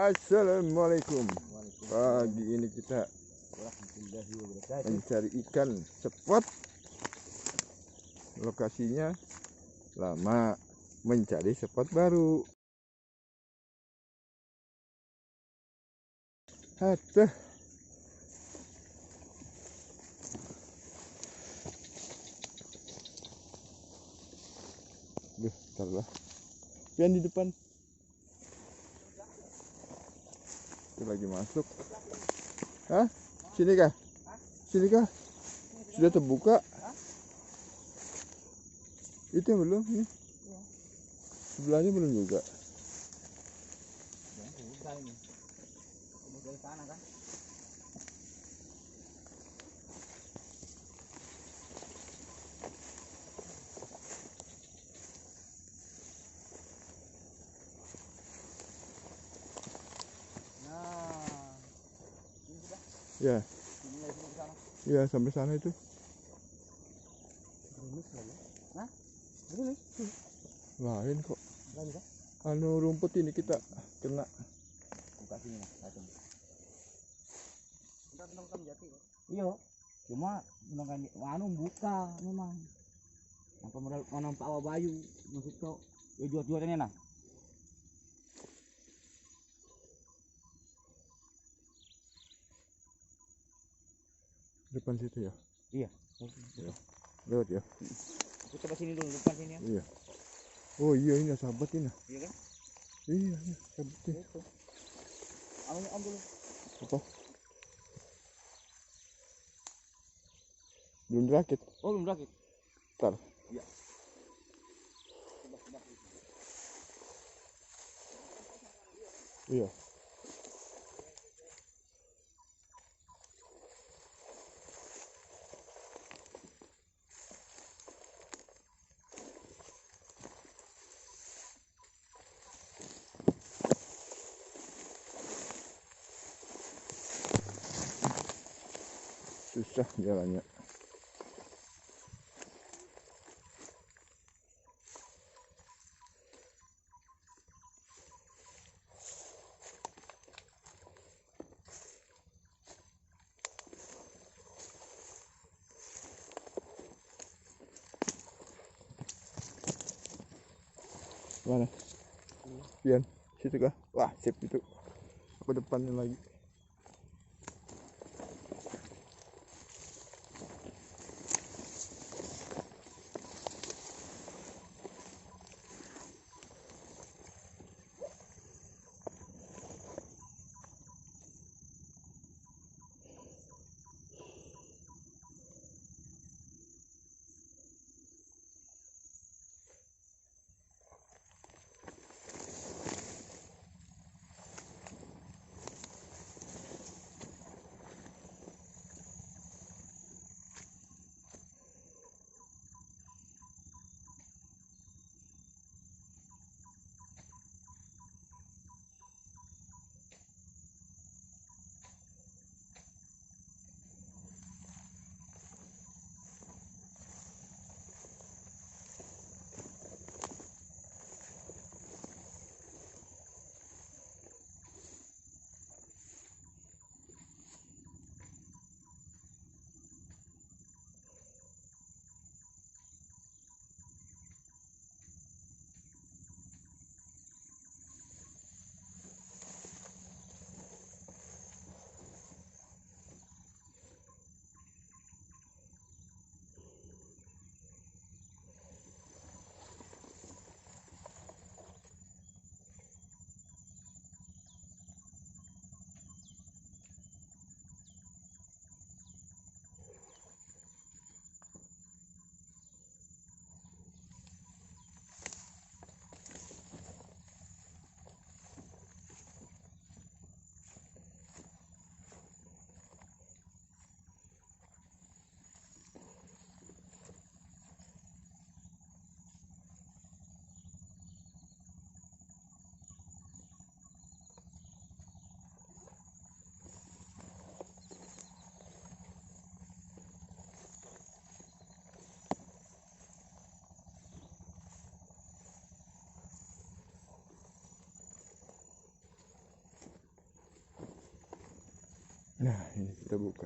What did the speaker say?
Assalamualaikum. Pagi ini kita mencari ikan spot. Lokasinya lama, mencari spot baru. Aduh. Bentar lah. Yang di depan. Itu lagi masuk. Hah? Sini kah? Sini kah? Sudah terbuka? Itu yang belum? Nih. Sebelahnya belum juga. Ya. Ya, sampai sana itu. Lain kok. Anu rumput ini kita kena. Buka sini, iya, cuma menangkan anu buka memang. Apa modal mana Pak Wabayu maksud kau? Ya jual-jualannya nah. Depan situ ya? Iya. Ya. Lewat ya? Aku coba sini dulu, depan sini ya. Iya. Oh iya, ini sahabat ini. Iya kan? Iya, sahabat. Itu. Anunya om dulu. Apa? Belum berakit. Oh, belum berakit. Ntar. Iya. Iya. Susah jalannya. Mana? Pian, situ kah? Wah, sip itu. Aku depannya lagi. Nah, ini kita buka.